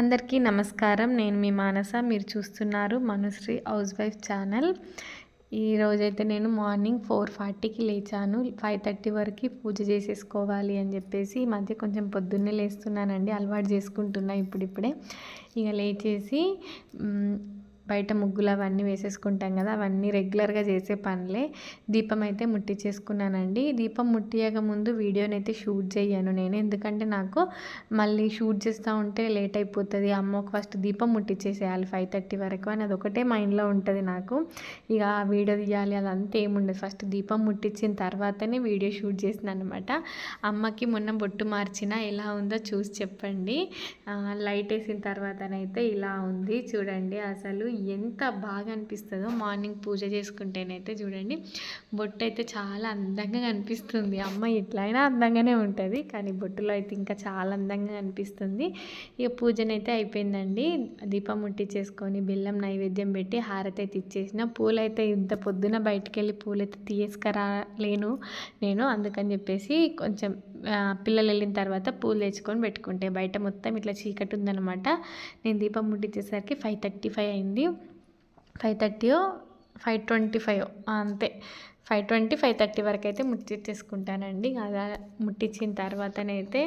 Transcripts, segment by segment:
అందరికీ నమస్కారం. నేను మీ మానస. మీరు చూస్తున్నారు మనుశ్రీ హౌస్ వైఫ్ ఛానల్. ఈరోజైతే నేను మార్నింగ్ 4:40కి లేచాను. 5:30 వరకు పూజ చేసేసుకోవాలి అని చెప్పేసి ఈ మధ్య కొంచెం పొద్దున్నే లేస్తున్నానండి. అలవాటు చేసుకుంటున్నా ఇప్పుడిప్పుడే. ఇక లేచేసి బయట ముగ్గులు అవన్నీ వేసేసుకుంటాం కదా, అవన్నీ రెగ్యులర్గా చేసే పనులే. దీపం అయితే ముట్టించేసుకున్నానండి. దీపం ముట్టియక ముందు వీడియోనైతే షూట్ చేయను నేను, ఎందుకంటే నాకు మళ్ళీ షూట్ చేస్తూ ఉంటే లేట్ అయిపోతుంది. అమ్మకు ఫస్ట్ దీపం ముట్టించేసేయాలి 5:30 వరకు అని అదొకటే మైండ్లో ఉంటుంది నాకు. ఇక వీడియో తీయాలి అదంతా ఏముండదు. ఫస్ట్ దీపం ముట్టించిన తర్వాతనే వీడియో షూట్ చేసిన అనమాట. అమ్మకి మొన్న బొట్టు మార్చిన, ఎలా ఉందో చూసి చెప్పండి. లైట్ వేసిన తర్వాతనైతే ఇలా ఉంది చూడండి. అసలు ఎంత బాగా అనిపిస్తుందో మార్నింగ్ పూజ చేసుకుంటేనైతే. చూడండి, బొట్టు అయితే చాలా అందంగా కనిపిస్తుంది. అమ్మ ఎట్లయినా అందంగానే ఉంటుంది, కానీ బొట్టులో అయితే ఇంకా చాలా అందంగా కనిపిస్తుంది. ఇక పూజనైతే అయిపోయిందండి. దీపం ముట్టించేసుకొని బెల్లం నైవేద్యం పెట్టి హారతి అయితే ఇచ్చేసిన. పూలైతే ఇంత పొద్దున బయటికి వెళ్ళి పూలైతే తీసుకురాలేను నేను, అందుకని చెప్పేసి కొంచెం పిల్లలు వెళ్ళిన తర్వాత పూలు తెచ్చుకొని పెట్టుకుంటే. బయట మొత్తం ఇట్లా చీకటి ఉందన్నమాట. నేను దీపం ముట్టించేసరికి 5:35 అయింది. 5:30 5:25 అంతే. 5:20 5:30 వరకు అయితే ముట్టించేసుకుంటానండి. అలా ముట్టించిన తర్వాతనైతే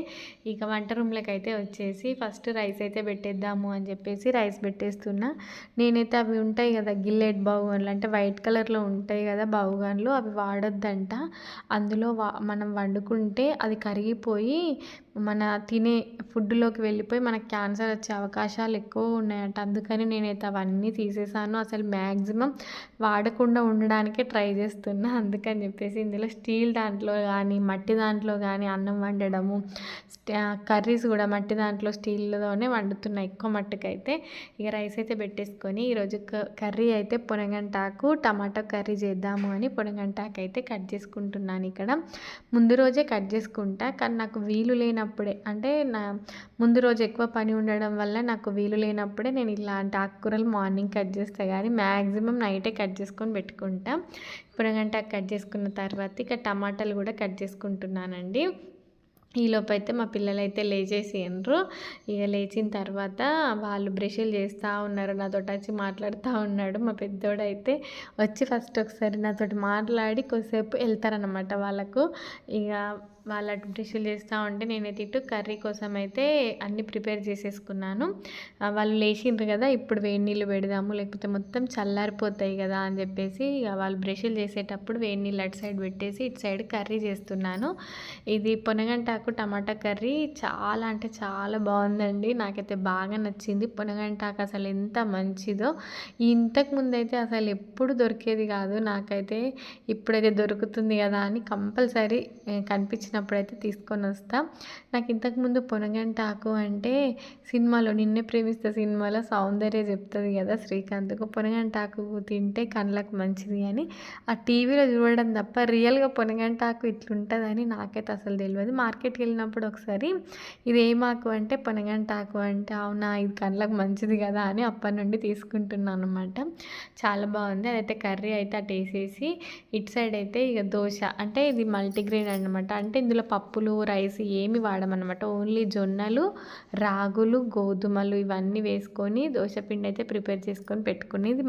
ఇక వంట రూమ్లోకి అయితే వచ్చేసి ఫస్ట్ రైస్ అయితే పెట్టేద్దాము అని చెప్పేసి రైస్ పెట్టేస్తున్నా. నేనైతే అవి ఉంటాయి కదా గిల్లెట్ బౌగాన్లు, అంటే వైట్ కలర్లో ఉంటాయి కదా బౌగాన్లు, అవి వాడొద్దంట. అందులో మనం వండుకుంటే అది కరిగిపోయి మన తినే ఫుడ్లోకి వెళ్ళిపోయి మనకు క్యాన్సర్ వచ్చే అవకాశాలు ఎక్కువ ఉన్నాయంట. అందుకని నేనైతే అవన్నీ తీసేసాను. అసలు మ్యాక్సిమం వాడకుండా ఉండడానికే ట్రై చేస్తున్నా. అందుకని చెప్పేసి ఇందులో స్టీల్ దాంట్లో కానీ మట్టి దాంట్లో కానీ అన్నం వండడము, కర్రీస్ కూడా మట్టి దాంట్లో స్టీల్లోనే వండుతున్నా ఎక్కువ మట్టుకైతే. ఇక రైస్ అయితే పెట్టేసుకొని ఈరోజు కర్రీ అయితే పొనగంటాకు టమాటో కర్రీ చేద్దాము అని పొనగంటాకు అయితే కట్ చేసుకుంటున్నాను. ఇక్కడ ముందు రోజే కట్ చేసుకుంటా, కానీ నాకు వీలు లేనప్పుడే, అంటే నా ముందు రోజు ఎక్కువ పని ఉండడం వల్ల నాకు వీలు లేనప్పుడే నేను ఇలాంటి ఆకుకూరలు మార్నింగ్ కట్ చేస్తాను, కానీ మ్యాక్సిమం నైటే కట్ చేసుకొని పెట్టుకుంటా. పొనగంటాకు కట్ చేసుకున్న తర్వాత ఇక టమాటాలు కూడా కట్ చేసుకుంటున్నానండి. ఈలోపు అయితే మా పిల్లలు అయితే లేచేసిండ్రు. ఇక లేచిన తర్వాత వాళ్ళు బ్రష్లు చేస్తూ ఉన్నారు. నాతో వచ్చి మాట్లాడుతూ ఉన్నాడు. మా పెద్దోడైతే వచ్చి ఫస్ట్ ఒకసారి నాతో మాట్లాడి కొద్దిసేపు వెళ్తారనమాట వాళ్ళకు. ఇక వాళ్ళ బ్రష్లు చేస్తూ ఉంటే నేనైతే ఇటు కర్రీ కోసం అయితే అన్నీ ప్రిపేర్ చేసేసుకున్నాను. వాళ్ళు లేచిండ్రు కదా, ఇప్పుడు వేడి నీళ్ళు పెడదాము లేకపోతే మొత్తం చల్లారిపోతాయి కదా అని చెప్పేసి ఇక వాళ్ళు బ్రష్లు చేసేటప్పుడు వేడి నీళ్ళు అటు సైడ్ పెట్టేసి ఇటు సైడ్ కర్రీ చేస్తున్నాను. ఇది పొనగంటాకు టమాటా కర్రీ చాలా అంటే చాలా బాగుందండి. నాకైతే బాగా నచ్చింది. పొనగంటాకు అసలు ఎంత మంచిదో. ఇంతకుముందు అయితే అసలు ఎప్పుడు దొరికేది కాదు నాకైతే. ఇప్పుడైతే దొరుకుతుంది కదా అని కంపల్సరీ కనిపించినప్పుడైతే తీసుకొని వస్తా. నాకు ఇంతకుముందు పొనగంటాకు అంటే సినిమాలో నిన్నే ప్రేమిస్తే సినిమాలో సౌందర్య చెప్తుంది కదా శ్రీకాంత్కు, పొనగంటాకు తింటే కళ్ళకు మంచిది అని. ఆ టీవీలో చూడడం తప్ప రియల్గా పొనగంటాకు ఇట్లుంటుందని నాకైతే అసలు తెలియదు. మార్కెట్కి వెళ్ళినప్పుడు ఒకసారి ఇది ఏమాకు అంటే పొనగంటాకు అంటే అవునా ఇది కళ్ళకు మంచిది కదా అని అప్పటి నుండి తీసుకుంటున్నాను అనమాట. చాలా బాగుంది. అదైతే కర్రీ అయితే అటు వేసేసి ఇటు సైడ్ అయితే ఇక దోశ, అంటే ఇది మల్టీగ్రెయిన్ అనమాట. అంటే ఇందులో పప్పులు రైస్ ఏమి వాడమన్నమాట. ఓన్లీ జొన్నలు, రాగులు, గోధుమలు ఇవన్నీ వేసుకొని దోశ పిండి అయితే ప్రిపేర్ చేసుకొని పెట్టుకుని ఇది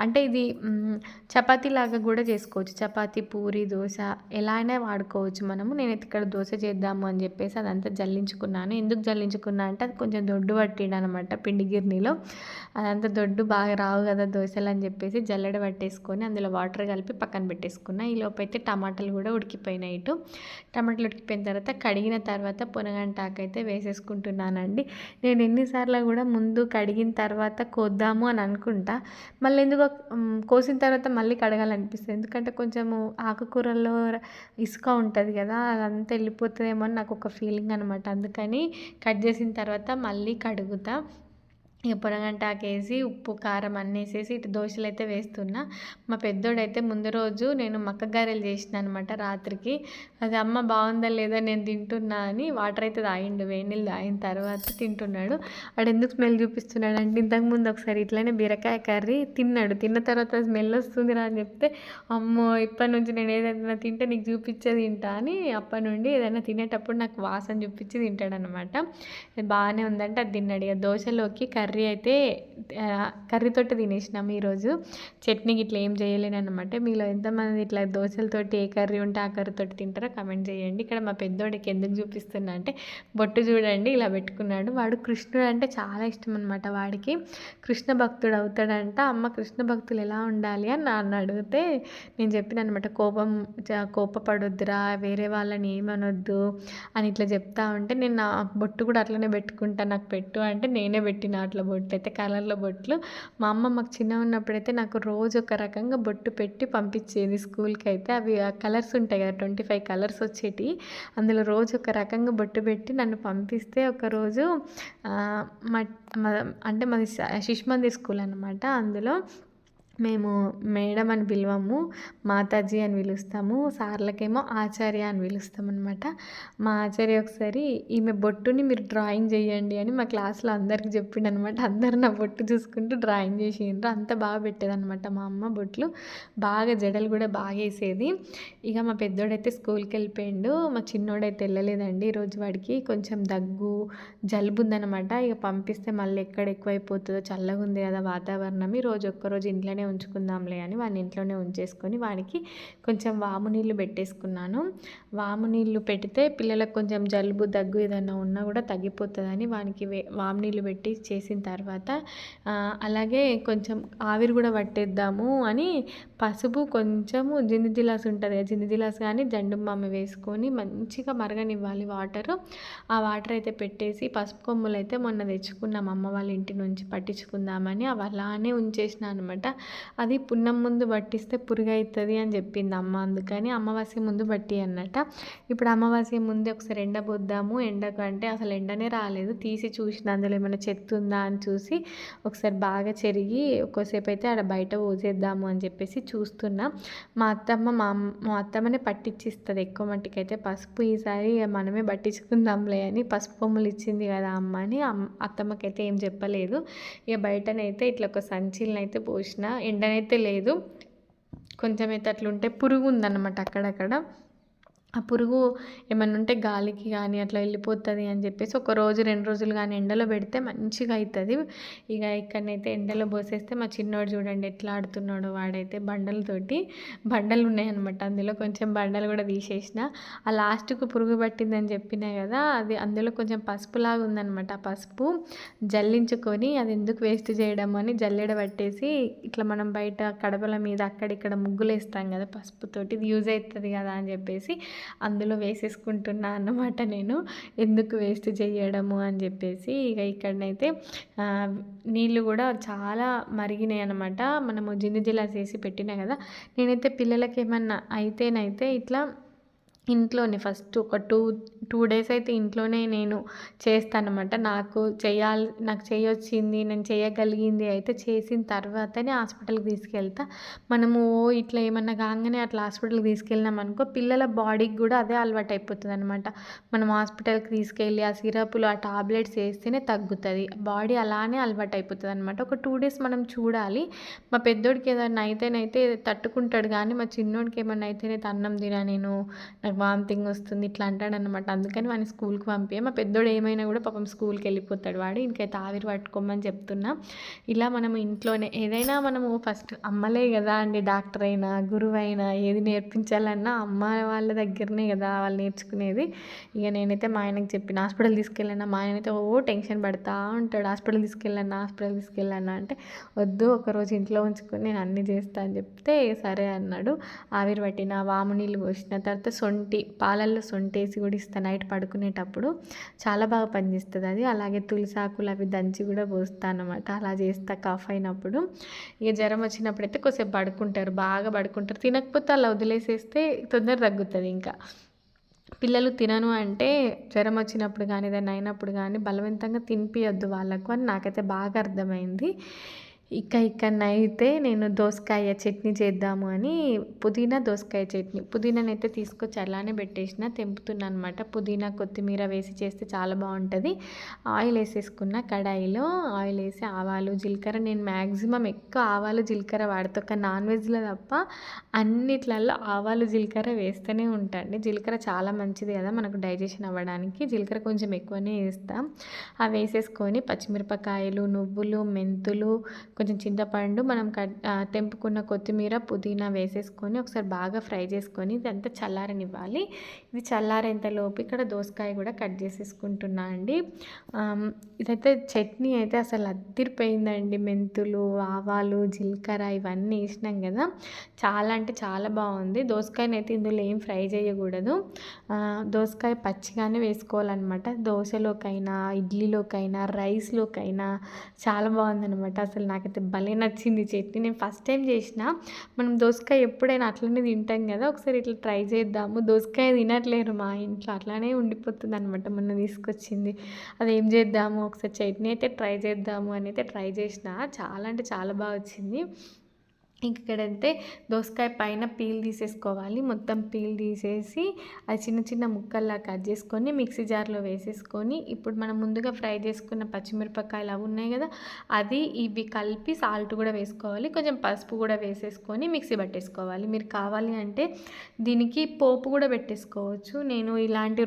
అంటే ఇది చపాతీ లాగా కూడా చేసుకోవచ్చు. చపాతీ, పూరి, దోశ ఎలా అయినా వాడుకోవచ్చు మనము. నేనైతే ఇక్కడ దోశ చేద్దాము అని చెప్పేసి అదంతా జల్లించుకున్నాను. ఎందుకు జల్లించుకున్నా అంటే అది కొంచెం దొడ్డు పట్టిండు అనమాట పిండి గిర్నీలో. అదంతా దొడ్డు బాగా రావు కదా దోశలు అని చెప్పేసి జల్లెడ పట్టేసుకొని అందులో వాటర్ కలిపి పక్కన పెట్టేసుకున్నా. ఈ లోపు అయితే టమాటాలు కూడా ఉడికిపోయినాయి. ఇటు టమాటాలు ఉడికిపోయిన తర్వాత కడిగిన తర్వాత పొనగంటాకు అయితే వేసేసుకుంటున్నానండి. నేను ఎన్నిసార్లు కూడా ముందు కడిగిన తర్వాత కోద్దాము అని అనుకుంటా, మళ్ళీ ఎందుకో కోసిన తర్వాత మళ్ళీ కడగాలనిపిస్తుంది. ఎందుకంటే కొంచెము ఆకుకూరల్లో ఇసుక ఉంటుంది కదా, అదంతా వెళ్ళిపోతుందేమో అని నాకు ఒక ఫీలింగ్ అనమాట. అందుకని కట్ చేసిన తర్వాత మళ్ళీ కడుగుతా. ఇక పొరగంటాకేసి ఉప్పు, కారం అన్నీ ఏసేసి ఇటు దోసలైతే వేస్తున్నా. మా పెద్దోడైతే ముందు రోజు నేను మక్క గారెలు చేసినా అనమాట రాత్రికి. అది అమ్మ బావుందా లేదా నేను తింటున్నా అని వాటర్ అయితే తాగిండు. వేడి నీళ్ళు తాగిన తర్వాత తింటున్నాడు. వాడెందుకు స్మెల్ చూపిస్తున్నాడంటే ఇంతకుముందు ఒకసారి ఇట్లనే బీరకాయ కర్రీ తిన్నాడు. తిన్న తర్వాత స్మెల్ వస్తుందిరా అని చెప్తే, అమ్మో ఇప్పటి నుంచి నేను ఏదైనా తింటే నీకు చూపించే తింటా అని అప్పటి నుండి ఏదైనా తినేటప్పుడు నాకు వాసన చూపించి తింటాడనమాట. బాగానే ఉందంటే అది తిన్నాడు. ఇక దోశలోకి కర్రీ అయితే కర్రీతోటి తినేసినాము ఈరోజు. చట్నీ ఇట్లా ఏం చేయలేనమాట. మీలో ఎంతమంది ఇట్లా దోశలతోటి ఏ కర్రీ ఉంటే ఆ కర్రీతోటి తింటారో కమెంట్ చేయండి. ఇక్కడ మా పెద్దోడికి ఎందుకు చూపిస్తున్నా అంటే బొట్టు చూడండి ఇలా పెట్టుకున్నాడు. వాడు కృష్ణుడు అంటే చాలా ఇష్టం అనమాట. వాడికి కృష్ణ భక్తుడు అవుతాడంట. అమ్మ కృష్ణ భక్తులు ఎలా ఉండాలి అని నన్ను అడిగితే నేను చెప్పిన అనమాట, కోపపడొద్దురా, వేరే వాళ్ళని ఏమనొద్దు అని ఇట్లా చెప్తా ఉంటే, నేను నా బొట్టు కూడా అట్లనే పెట్టుకుంటా, నాకు పెట్టు అంటే నేనే పెట్టిన అట్లా బొట్లు అయితే కలర్లో బొట్లు. మా అమ్మ మాకు చిన్నగా ఉన్నప్పుడైతే నాకు రోజు ఒక రకంగా బొట్టు పెట్టి పంపించేది స్కూల్కి అయితే. అవి కలర్స్ ఉంటాయి కదా, 25 కలర్స్ వచ్చేటి. అందులో రోజు ఒక రకంగా బొట్టు పెట్టి నన్ను పంపిస్తే ఒకరోజు అంటే మాది శిశు మందిర్ స్కూల్ అనమాట. అందులో మేము మేడం అని పిలవము, మాతాజీ అని పిలుస్తాము. సార్లకేమో ఆచార్య అని పిలుస్తాం అనమాట. మా ఆచార్య ఒకసారి ఈమె బొట్టుని మీరు డ్రాయింగ్ చేయండి అని మా క్లాస్లో అందరికి చెప్పిండు అనమాట. అందరు నా బొట్టు చూసుకుంటూ డ్రాయింగ్ చేసిండ్రు. అంత బాగా పెట్టేదనమాట మా అమ్మ బొట్లు. బాగా జడలు కూడా బాగా వేసేది. ఇక మా పెద్దోడైతే స్కూల్కి వెళ్ళిపోయిండు. మా చిన్నోడైతే వెళ్ళలేదండి. ఈరోజు వాడికి కొంచెం దగ్గు, జలుబు ఉందనమాట. ఇక పంపిస్తే మళ్ళీ ఎక్కడ ఎక్కువైపోతుందో, చల్లగా ఉంది కదా వాతావరణం, ఈరోజు ఒక్కరోజు ఇంట్లోనే ఉంచుకుందాంలే అని వాడిని ఇంట్లోనే ఉంచేసుకొని వాడికి కొంచెం వాము నీళ్ళు పెట్టేసుకున్నాను. వాము నీళ్ళు పెడితే పిల్లలకు కొంచెం జలుబు, దగ్గు ఏదైనా ఉన్నా కూడా తగ్గిపోతుందని వానికి వాము నీళ్ళు పెట్టి చేసిన తర్వాత అలాగే కొంచెం ఆవిరి కూడా పట్టేద్దాము అని పసుపు కొంచెము జిందిజిలాస్ ఉంటుంది కదా, జిందిజిలాస్ కానీ జండుబామ్ వేసుకొని మంచిగా మరగనివ్వాలి వాటరు. ఆ వాటర్ అయితే పెట్టేసి పసుపు కొమ్ములు అయితే మొన్న తెచ్చుకున్నాం అమ్మ వాళ్ళ ఇంటి నుంచి పట్టించుకుందామని. అవి అలానే ఉంచేసిన అనమాట. అది పున్నం ముందు పట్టిస్తే పురుగు అవుతుంది అని చెప్పింది అమ్మ. అందుకని అమావాస్య ముందు బట్టి అన్నట. ఇప్పుడు అమావాస్య ముందే ఒకసారి ఎండబోద్దాము, ఎండకు అంటే అసలు ఎండనే రాలేదు. తీసి చూసిన అందులో ఏమైనా చెత్త ఉందా అని చూసి ఒకసారి బాగా చెరిగి ఒక్కోసేపు అయితే ఆడ బయట పోసేద్దాము అని చెప్పేసి చూస్తున్నా. మా అత్తమ్మనే పట్టించిస్తుంది ఎక్కువ మట్టికైతే పసుపు. ఈసారి మనమే పట్టించుకుందాంలే అని పసుపు కొమ్ములు ఇచ్చింది కదా అమ్మ అని అత్తమ్మకైతే ఏం చెప్పలేదు. ఇక బయటనైతే ఇట్లా ఒక సంచిలనైతే పోసిన. ఎండనైతే లేదు, కొంచెం అయితే అట్లుంటే పురుగు ఉందన్నమాట అక్కడక్కడ. ఆ పురుగు ఏమన్నా ఉంటే గాలికి కానీ అట్లా వెళ్ళిపోతుంది అని చెప్పేసి ఒక రోజు 2 రోజులు కానీ ఎండలో పెడితే మంచిగా అవుతుంది. ఇక ఇక్కడనైతే ఎండలో పోసేస్తే మా చిన్నోడు చూడండి ఎట్లా ఆడుతున్నాడో. వాడైతే బండలు ఉన్నాయన్నమాట. అందులో కొంచెం బండలు కూడా తీసేసిన. ఆ లాస్ట్కు పురుగు పట్టిందని చెప్పినా కదా, అది అందులో కొంచెం పసుపులాగా ఉందన్నమాట. ఆ పసుపు జల్లించుకొని అది ఎందుకు వేస్ట్ చేయడం అని జల్లెడ పట్టేసి ఇట్లా మనం బయట కడపల మీద అక్కడిక్కడ ముగ్గులు వేస్తాం కదా పసుపుతోటి, ఇది యూజ్ అవుతుంది కదా అని చెప్పేసి అందులో వేసేసుకుంటున్నా అన్నమాట. నేను ఎందుకు వేస్ట్ చేయడము అని చెప్పేసి ఇక ఇక్కడనైతే నీళ్ళు కూడా చాలా మరిగినాయి అనమాట. మనము జిలాస్ వేసి పెట్టినా కదా. నేనైతే పిల్లలకి ఏమన్నా అయితేనైతే ఇట్లా ఇంట్లోనే ఫస్ట్ ఒక టూ డేస్ అయితే ఇంట్లోనే నేను చేస్తానమాట. నాకు చేయొచ్చింది, నేను చేయగలిగింది అయితే చేసిన తర్వాతనే హాస్పిటల్కి తీసుకెళ్తా. మనము ఇట్లా ఏమన్నా కాగానే అట్లా హాస్పిటల్కి తీసుకెళ్ళినాం అనుకో, పిల్లల బాడీకి కూడా అదే అలవాటు అయిపోతుంది అనమాట. మనం హాస్పిటల్కి తీసుకెళ్ళి ఆ సిరప్లు, ఆ టాబ్లెట్స్ వేస్తేనే తగ్గుతుంది. బాడీ అలానే అలవాటు అయిపోతుంది అనమాట. ఒక 2 డేస్ మనం చూడాలి. మా పెద్దోడికి ఏదైనా అయితేనైతే తట్టుకుంటాడు, కానీ మా చిన్నోడికి ఏమన్నా అయితేనైతే అన్నం తినా, నేను నాకు వామిటింగ్ వస్తుంది ఇట్లా అంటాడనమాట. అందుకని వాడిని స్కూల్కి పంపించే. మా పెద్దోడు ఏమైనా కూడా పాపం స్కూల్కి వెళ్ళిపోతాడు. వాడు ఇంకైతే ఆవిరి పట్టుకోమని చెప్తున్నా. ఇలా మనము ఇంట్లోనే ఏదైనా మనము ఫస్ట్ అమ్మలే కదా అండి, డాక్టర్ అయినా గురువు అయినా ఏది నేర్పించాలన్నా అమ్మ వాళ్ళ దగ్గరనే కదా వాళ్ళు నేర్చుకునేది. ఇక నేనైతే మా ఆయనకి చెప్పిన హాస్పిటల్ తీసుకెళ్ళాను. మా ఆయనైతే టెన్షన్ పడుతూ ఉంటాడు, హాస్పిటల్ తీసుకెళ్ళాను అంటే వద్దు, ఒకరోజు ఇంట్లో ఉంచుకొని నేను అన్నీ చేస్తా అని చెప్తే సరే అన్నాడు. ఆవిరి పట్టిన, వాము నీళ్ళు పోసిన తర్వాత పాలల్లో సొంటేసి కూడా ఇస్తాను నైట్ పడుకునేటప్పుడు. చాలా బాగా పనిచేస్తుంది అది. అలాగే తులసాకులు అవి దంచి కూడా పోస్తాను అన్నమాట. అలా చేస్తా కాఫ్ అయినప్పుడు. ఇక జ్వరం వచ్చినప్పుడు అయితే కొద్దిసేపు బాగా పడుకుంటారు. తినకపోతే అలా వదిలేసేస్తే తొందర తగ్గుతుంది. ఇంకా పిల్లలు తినను అంటే జ్వరం వచ్చినప్పుడు కానీ ఏదైనా అయినప్పుడు కానీ బలవంతంగా తినిపియొద్దు వాళ్ళకు అని నాకైతే బాగా అర్థమైంది. ఇక్కడనైతే నేను దోసకాయ చట్నీ చేద్దాము అని పుదీనా దోసకాయ చట్నీ. పుదీనానైతే తీసుకొచ్చి అలానే పెట్టేసిన, తెంపుతున్నా అనమాట. పుదీనా కొత్తిమీర వేసి చేస్తే చాలా బాగుంటుంది. ఆయిల్ వేసేసుకున్న, కడాయిలో ఆయిల్ వేసి ఆవాలు జీలకర్ర, నేను మ్యాక్సిమం ఎక్కువ ఆవాలు జీలకర్ర వాడతా. ఒక నాన్ వెజ్లో తప్ప అన్నిట్లలో ఆవాలు జీలకర్ర వేస్తూనే ఉంటాండి. జీలకర్ర చాలా మంచిది కదా మనకు డైజెషన్ అవ్వడానికి. జీలకర్ర కొంచెం ఎక్కువనే వేస్తాం. అవి వేసేసుకొని పచ్చిమిరపకాయలు, నువ్వులు, మెంతులు, కొంచెం చింతపండు, మనం తెంపుకున్న కొత్తిమీర, పుదీనా వేసేసుకొని ఒకసారి బాగా ఫ్రై చేసుకొని ఇదంతా చల్లారనివ్వాలి. ఇది చల్లారేంతలోపు ఇక్కడ దోసకాయ కూడా కట్ చేసేసుకుంటున్నా అండి. ఇదైతే చట్నీ అయితే అసలు అద్దిరిపోయిందండి. మెంతులు, ఆవాలు, జీలకర్ర ఇవన్నీ వేసినాం కదా, చాలా అంటే చాలా బాగుంది. దోసకాయని అయితే ఇందులో ఏం ఫ్రై చేయకూడదు. దోసకాయ పచ్చిగానే వేసుకోవాలన్నమాట. దోశలోకైనా, ఇడ్లీలోకైనా, రైస్లోకైనా చాలా బాగుందన్నమాట. అసలు నాకైతే భలే నచ్చింది చట్నీ. నేను ఫస్ట్ టైం చేసిన. మనం దోసకాయ ఎప్పుడైనా అట్లనే తింటాం కదా, ఒకసారి ఇట్లా ట్రై చేద్దాము. దోసకాయ తినట్లేరు మా ఇంట్లో, అట్లానే ఉండిపోతుంది అనమాట. మొన్న తీసుకొచ్చింది, అది ఏం చేద్దాము, ఒకసారి చట్నీ అయితే ట్రై చేద్దాము అని అయితే ట్రై చేసిన. చాలా అంటే చాలా బాగా వచ్చింది. ఇక్కడైతే దోసకాయ పైన పీల్ తీసేసుకోవాలి. మొత్తం పీల్ తీసేసి అది చిన్న చిన్న ముక్కల్లా కట్ చేసుకొని మిక్సీ జార్లో వేసేసుకొని, ఇప్పుడు మనం ముందుగా ఫ్రై చేసుకున్న పచ్చిమిరపకాయలు అవి ఉన్నాయి కదా, అది ఇవి కలిపి సాల్ట్ కూడా వేసుకోవాలి, కొంచెం పసుపు కూడా వేసేసుకొని మిక్సీ పట్టేసుకోవాలి. మీరు కావాలి అంటే దీనికి పోపు కూడా పెట్టేసుకోవచ్చు. నేను ఇలాంటి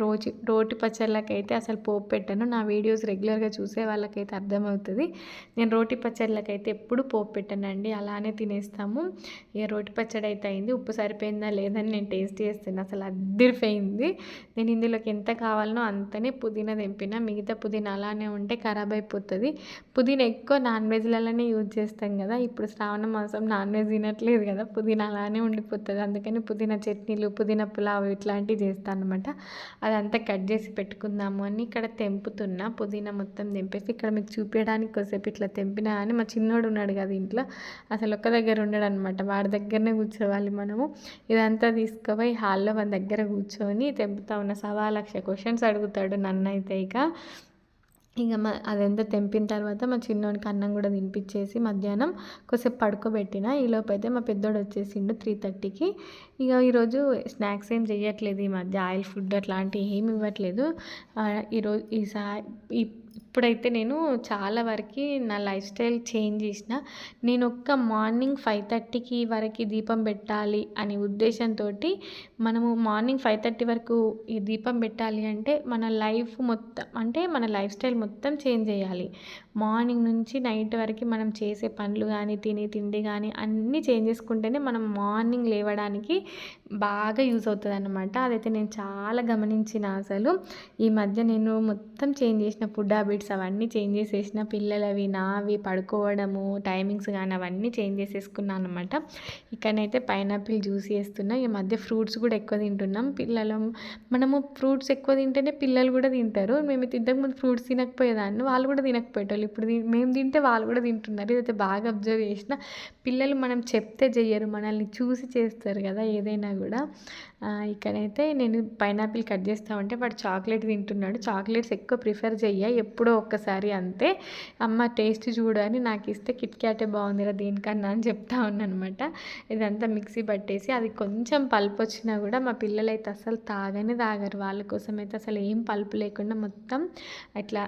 రోటి పచ్చళ్ళకైతే అసలు పోపు పెట్టాను. నా వీడియోస్ రెగ్యులర్గా చూసే వాళ్ళకైతే అర్థమవుతుంది. నేను రోటి పచ్చళ్ళకైతే ఎప్పుడు పోపు పెట్టానండి, అలానే తినేస్తాను. ఇక రోటి పచ్చడి అయితే అయింది. ఉప్పు సరిపోయిందా లేదని నేను టేస్ట్ చేస్తాను. అసలు అద్దిరిపోయింది. నేను ఇందులోకి ఎంత కావాలనో అంతనే పుదీనా తెంపిన. మిగతా పుదీనా అలానే ఉంటే ఖరాబ్ అయిపోతుంది. పుదీనా ఎక్కువ నాన్ వెజ్లలోనే యూజ్ చేస్తాం కదా, ఇప్పుడు శ్రావణ మాసం నాన్ వెజ్ తినట్లేదు కదా, పుదీనా అలానే ఉండిపోతుంది. అందుకని పుదీనా చట్నీలు, పుదీనా పులావ్ ఇట్లాంటివి చేస్తాను అనమాట. అదంతా కట్ చేసి పెట్టుకుందాము అని ఇక్కడ తెంపుతున్నా. పుదీనా మొత్తం తెంపేసి ఇక్కడ మీకు చూపించడానికి కొద్దిసేపు ఇట్లా తెంపినా అని, మా చిన్నోడు ఉన్నాడు కదా ఇంట్లో, అసలు ఒక్క దగ్గర ఉండడు అనమాట. వాడి దగ్గరనే కూర్చోవాలి మనము. ఇదంతా తీసుకుపోయి హాల్లో మన దగ్గర కూర్చొని తెంపుతా ఉన్న. 1,00,000 క్వశ్చన్స్ అడుగుతాడు నన్ను అయితే. ఇక అదంతా తెంపిన తర్వాత మా చిన్నోడికి అన్నం కూడా తినిపించేసి మధ్యాహ్నం కొద్దిసేపు పడుకోబెట్టిన. ఈలోపు అయితే మా పెద్దోడు వచ్చేసిండు 3:30కి. ఇక ఈరోజు స్నాక్స్ ఏం చేయట్లేదు, ఈ మధ్య ఆయిల్ ఫుడ్ అట్లాంటివి ఏమి ఇవ్వట్లేదు. ఈరోజు ఇప్పుడైతే నేను చాలా వరకు నా లైఫ్ స్టైల్ చేంజ్ చేసిన. నేను మార్నింగ్ 5:30కి వరకు దీపం పెట్టాలి అనే ఉద్దేశంతో మనము మార్నింగ్ 5:30 వరకు ఈ దీపం పెట్టాలి అంటే మన లైఫ్ మొత్తం, అంటే మన లైఫ్ స్టైల్ మొత్తం చేంజ్ చేయాలి. మార్నింగ్ నుంచి నైట్ వరకు మనం చేసే పనులు కానీ, తినే తిండి కానీ అన్నీ చేంజ్ చేసుకుంటేనే మనం మార్నింగ్ లేవడానికి బాగా యూజ్ అవుతుంది అన్నమాట. అదైతే నేను చాలా గమనించిన. అసలు ఈ మధ్య నేను మొత్తం చేంజ్ చేసిన, ఫుడ్ హ్యాబిట్స్ అవన్నీ చేంజ్ చేసేసిన. పిల్లలవి, నావి, పడుకోవడము టైమింగ్స్ కానీ అవన్నీ చేంజ్ చేసేసుకున్నాను అనమాట. ఇక్కడనైతే పైనాపిల్ జ్యూస్ చేస్తున్నా. ఈ మధ్య ఫ్రూట్స్ కూడా ఎక్కువ తింటున్నాం. మనము ఫ్రూట్స్ ఎక్కువ తింటేనే పిల్లలు కూడా తింటారు. మేము ఇంతకుముందు ఫ్రూట్స్ తినకపోయేదాన్ని, వాళ్ళు కూడా తినకపోయేటోళ్ళు. ఇప్పుడు మేము తింటే వాళ్ళు కూడా తింటున్నారు. ఇదైతే బాగా అబ్జర్వ్ చేసిన. పిల్లలు మనం చెప్తే చెయ్యరు, మనల్ని చూసి చేస్తారు కదా ఏదైనా కూడా. ఇక్కడైతే నేను పైనాపిల్ కట్ చేస్తా ఉంటే వాడు చాక్లెట్ తింటున్నాడు. చాక్లెట్స్ ఎక్కువ ప్రిఫర్ చెయ్య, ఎప్పుడో ఒక్కసారి అంతే. అమ్మ టేస్ట్ చూడు అని నాకు ఇస్తే కిట్ క్యాటే బాగుందిరా దీనికన్నా అని చెప్తా ఉన్నాను అనమాట. ఇదంతా మిక్సీ పట్టేసి అది కొంచెం పల్పు వచ్చినా కూడా మా పిల్లలు అయితే అసలు తాగరు. వాళ్ళ కోసం అయితే అసలు ఏం పల్పు లేకుండా మొత్తం అట్లా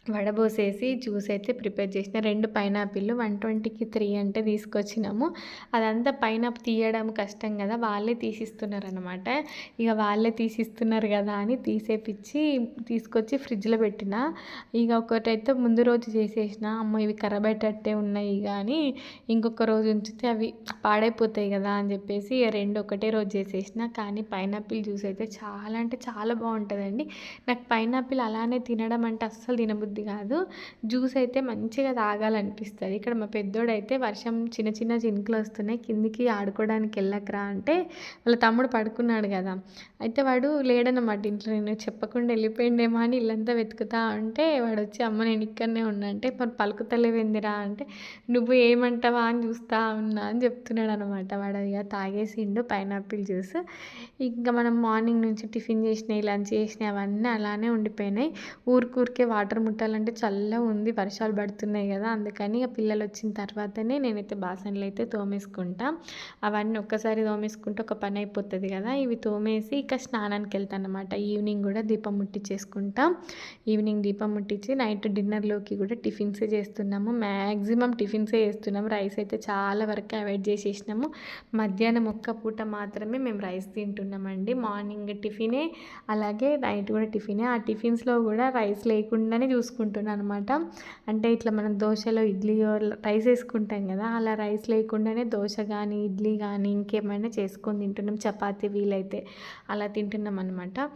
వడబోసేసి జ్యూస్ అయితే ప్రిపేర్ చేసిన. 2 పైనాపిల్ 120కి 3 అంటే తీసుకొచ్చినాము. అదంతా పైన తీయడం కష్టం కదా, వాళ్ళే తీసిస్తున్నారు అనమాట. ఇక వాళ్ళే తీసిస్తున్నారు కదా అని తీసుకొచ్చి ఫ్రిడ్జ్లో పెట్టిన. ఇక ఒకటైతే ముందు రోజు చేసేసిన, అమ్మ ఇవి ఖరాబ్ అయ్యేటట్టే ఉన్నాయి కానీ ఇంకొక రోజు ఉంచితే అవి పాడైపోతాయి కదా అని చెప్పేసి 2 ఒకటే రోజు చేసేసిన. కానీ పైనాపిల్ జ్యూస్ అయితే చాలా అంటే చాలా బాగుంటుందండి. నాకు పైనాపిల్ అలానే తినడం అంటే అస్సలు తినబుద్ధి తాగబుద్ధి కాదు. జ్యూస్ అయితే మంచిగా తాగాలనిపిస్తుంది. ఇక్కడ మా పెద్దోడైతే వర్షం చిన్న చిన్న చినుకులు వస్తున్నాయి, కిందికి ఆడుకోవడానికి వెళ్ళకరా అంటే వాళ్ళ తమ్ముడు పడుకున్నాడు కదా, అయితే వాడు లేడనమాట ఇంట్లో. నేను చెప్పకుండా వెళ్ళిపోయిండేమో అని ఇల్లంతా వెతుకుతా ఉంటే వాడు వచ్చి అమ్మ నేను ఇక్కడనే ఉన్నా అంటే, మరి పలుకుతలేవేందిరా అంటే నువ్వు ఏమంటావా అని చూస్తా ఉన్నా అని చెప్తున్నాడు అనమాట. వాడు ఇక తాగేసిండు పైనాపిల్ జ్యూస్. ఇంకా మనం మార్నింగ్ నుంచి టిఫిన్ చేసినాయి, లంచ్ చేసినాయి అవన్నీ అలానే ఉండిపోయినాయి. ఊరికే వాటర్ ముట్టాలంటే చల్లగా ఉంది, వర్షాలు పడుతున్నాయి కదా, అందుకని ఇక పిల్లలు వచ్చిన తర్వాతనే నేనైతే బాసనలు అయితే తోమేసుకుంటా. అవన్నీ ఒక్కసారి తోమేసుకుంటే ఒక పని అయిపోతుంది కదా. ఇవి తోమేసి ఇక స్నానానికి వెళ్తాను అనమాట. ఈవినింగ్ కూడా దీపం ముట్టించేసుకుంటా. ఈవినింగ్ దీపం ముట్టించి నైట్ డిన్నర్లోకి కూడా టిఫిన్సే చేస్తున్నాము. మ్యాక్సిమం టిఫిన్సే చేస్తున్నాము. రైస్ అయితే చాలా వరకు అవాయిడ్ చేసేసినాము. మధ్యాహ్నం ఒక్క పూట మాత్రమే మేము రైస్ తింటున్నామండి. మార్నింగ్ టిఫినే, అలాగే నైట్ కూడా టిఫినే. ఆ టిఫిన్స్లో కూడా రైస్ లేకుండానే చూసుకుంటున్నాను అనమాట. అంటే ఇట్లా మనం దోశలో ఇడ్లీయో రైస్ వేసుకుంటాం కదా, అలా రైస్ లేకుండానే దోశ కానీ ఇడ్లీ కానీ ఇంకేమైనా చేసుకొని తింటున్నాం, చపాతీ వీలైతే అలా తింటున్నాం అనమాట.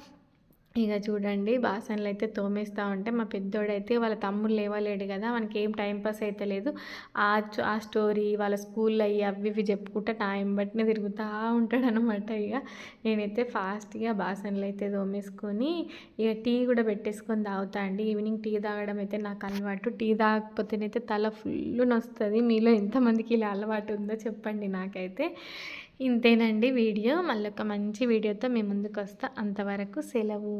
ఇక చూడండి బాసనలు అయితే తోమేస్తూ ఉంటే మా పెద్దోడైతే వాళ్ళ తమ్ముడు లేవలేడు కదా, మనకి ఏం టైంపాస్ అయితే లేదు. ఆ స్టోరీ వాళ్ళ స్కూల్లో అవి ఇవి చెప్పుకుంటే టైం బట్టినే తిరుగుతూ ఉంటాడు అనమాట. ఇక నేనైతే ఫాస్ట్గా బాసనలు అయితే తోమేసుకొని ఇక టీ కూడా పెట్టేసుకొని తాగుతా అండి. ఈవినింగ్ టీ తాగడం అయితే నాకు అలవాటు. టీ తాగకపోతేనైతే తల ఫుల్ నొస్తుంది. మీలో ఎంతమందికి ఇలా అలవాటు ఉందో చెప్పండి. నాకైతే ఇంతేనండి వీడియో. మళ్ళీ ఒక మంచి వీడియోతో మీ ముందుకు వస్తా. అంతవరకు సెలవు.